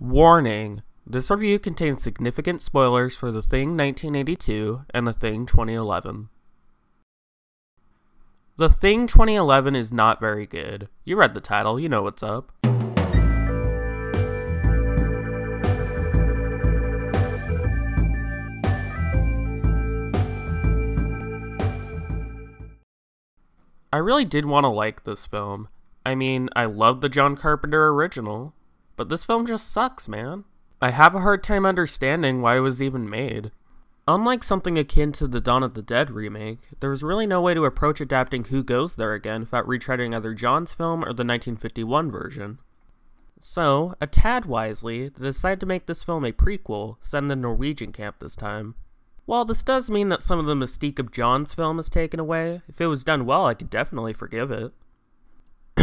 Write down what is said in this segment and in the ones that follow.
Warning! This review contains significant spoilers for The Thing 1982 and The Thing 2011. The Thing 2011 is not very good. You read the title, you know what's up. I really did want to like this film. I mean, I love the John Carpenter original, but this film just sucks, man. I have a hard time understanding why it was even made. Unlike something akin to the Dawn of the Dead remake, there was really no way to approach adapting Who Goes There Again without retreading either John's film or the 1951 version. So, a tad wisely, they decided to make this film a prequel, set in the Norwegian camp this time. While this does mean that some of the mystique of John's film is taken away, if it was done well, I could definitely forgive it.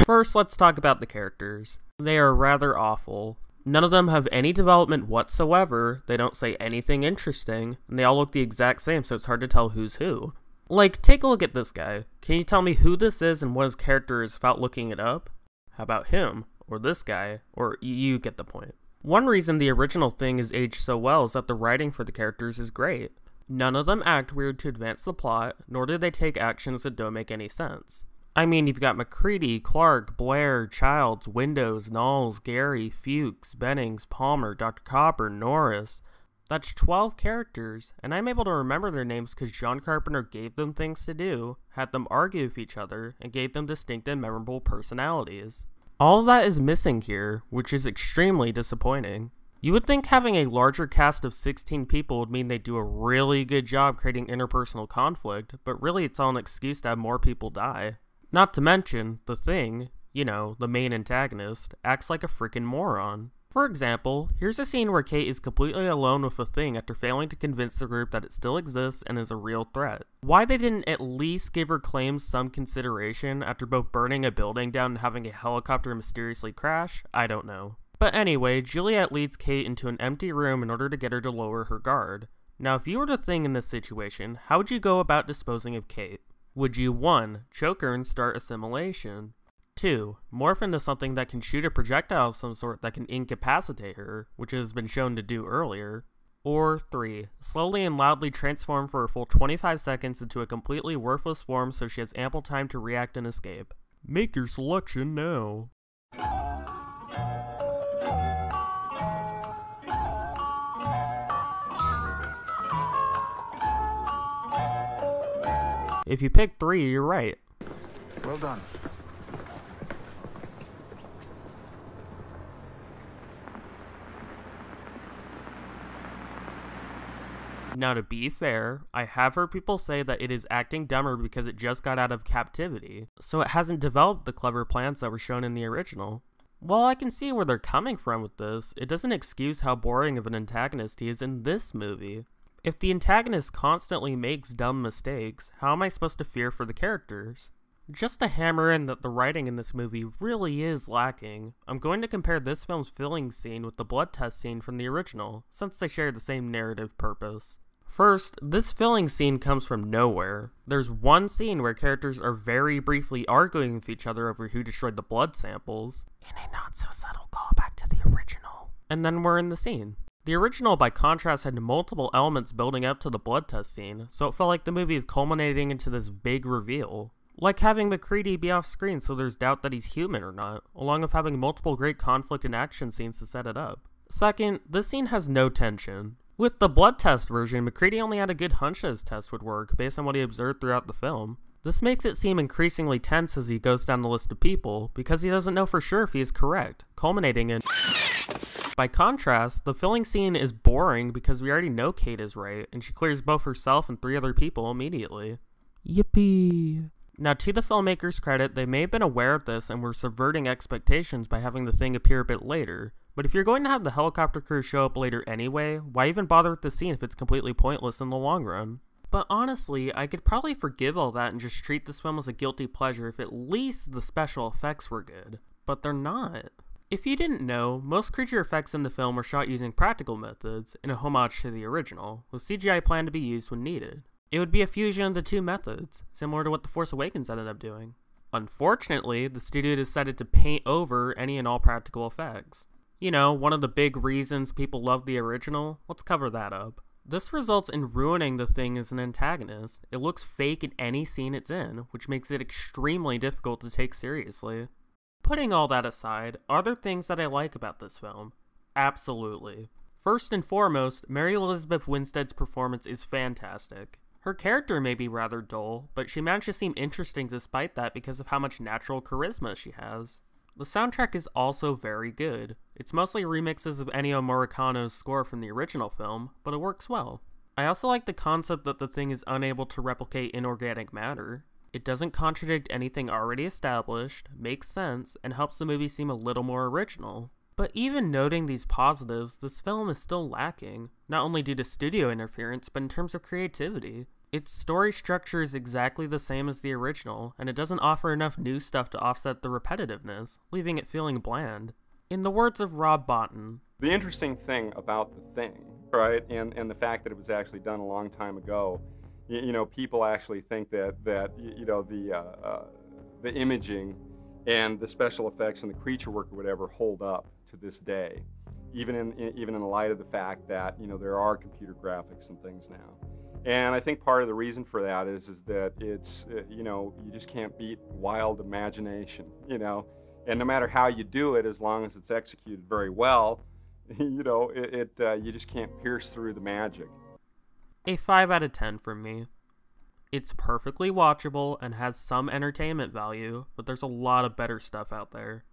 First, let's talk about the characters. They are rather awful. None of them have any development whatsoever, they don't say anything interesting, and they all look the exact same, so it's hard to tell who's who. Like, take a look at this guy. Can you tell me who this is and what his character is without looking it up? How about him? Or this guy? Or you get the point. One reason the original Thing is aged so well is that the writing for the characters is great. None of them act weird to advance the plot, nor do they take actions that don't make any sense. I mean, you've got McCready, Clark, Blair, Childs, Windows, Knowles, Gary, Fuchs, Bennings, Palmer, Dr. Copper, Norris. That's 12 characters, and I'm able to remember their names because John Carpenter gave them things to do, had them argue with each other, and gave them distinct and memorable personalities. All of that is missing here, which is extremely disappointing. You would think having a larger cast of 16 people would mean they do a really good job creating interpersonal conflict, but really it's all an excuse to have more people die. Not to mention, the Thing, you know, the main antagonist, acts like a freaking moron. For example, here's a scene where Kate is completely alone with the Thing after failing to convince the group that it still exists and is a real threat. Why they didn't at least give her claims some consideration after both burning a building down and having a helicopter mysteriously crash, I don't know. But anyway, Juliet leads Kate into an empty room in order to get her to lower her guard. Now, if you were the Thing in this situation, how would you go about disposing of Kate? Would you 1. Choke her and start assimilation? 2. Morph into something that can shoot a projectile of some sort that can incapacitate her, which has been shown to do earlier? Or 3. Slowly and loudly transform for a full 25 seconds into a completely worthless form so she has ample time to react and escape? Make your selection now. If you pick 3, you're right. Well done. Now, to be fair, I have heard people say that it is acting dumber because it just got out of captivity, so it hasn't developed the clever plans that were shown in the original. While I can see where they're coming from with this, it doesn't excuse how boring of an antagonist he is in this movie. If the antagonist constantly makes dumb mistakes, how am I supposed to fear for the characters? Just to hammer in that the writing in this movie really is lacking, I'm going to compare this film's filling scene with the blood test scene from the original, since they share the same narrative purpose. First, this filling scene comes from nowhere. There's one scene where characters are very briefly arguing with each other over who destroyed the blood samples, in a not so subtle callback to the original. And then we're in the scene. The original, by contrast, had multiple elements building up to the blood test scene, so it felt like the movie is culminating into this big reveal. Like having McCready be off screen so there's doubt that he's human or not, along with having multiple great conflict and action scenes to set it up. Second, this scene has no tension. With the blood test version, McCready only had a good hunch that his test would work based on what he observed throughout the film. This makes it seem increasingly tense as he goes down the list of people, because he doesn't know for sure if he is correct, culminating in... By contrast, the filling scene is boring because we already know Kate is right, and she clears both herself and 3 other people immediately. Yippee! Now, to the filmmakers' credit, they may have been aware of this and were subverting expectations by having the Thing appear a bit later, but if you're going to have the helicopter crew show up later anyway, why even bother with the scene if it's completely pointless in the long run? But honestly, I could probably forgive all that and just treat this film as a guilty pleasure if at least the special effects were good. But they're not. If you didn't know, most creature effects in the film were shot using practical methods, in a homage to the original, with CGI planned to be used when needed. It would be a fusion of the two methods, similar to what The Force Awakens ended up doing. Unfortunately, the studio decided to paint over any and all practical effects. You know, one of the big reasons people love the original? Let's cover that up. This results in ruining the Thing as an antagonist. It looks fake in any scene it's in, which makes it extremely difficult to take seriously. Putting all that aside, are there things that I like about this film? Absolutely. First and foremost, Mary Elizabeth Winstead's performance is fantastic. Her character may be rather dull, but she managed to seem interesting despite that because of how much natural charisma she has. The soundtrack is also very good. It's mostly remixes of Ennio Morricone's score from the original film, but it works well. I also like the concept that the Thing is unable to replicate inorganic matter. It doesn't contradict anything already established, makes sense, and helps the movie seem a little more original. But even noting these positives, this film is still lacking, not only due to studio interference, but in terms of creativity. Its story structure is exactly the same as the original, and it doesn't offer enough new stuff to offset the repetitiveness, leaving it feeling bland. In the words of Rob Bottin, the interesting thing about the Thing, right, and the fact that it was actually done a long time ago, you know, people actually think that the imaging and the special effects and the creature work or whatever hold up to this day, even in the light of the fact that, you know, there are computer graphics and things now. And I think part of the reason for that is that it's, you know, you just can't beat wild imagination, you know. And no matter how you do it, as long as it's executed very well, you know, you just can't pierce through the magic. A 5 out of 10 from me. It's perfectly watchable and has some entertainment value, but there's a lot of better stuff out there.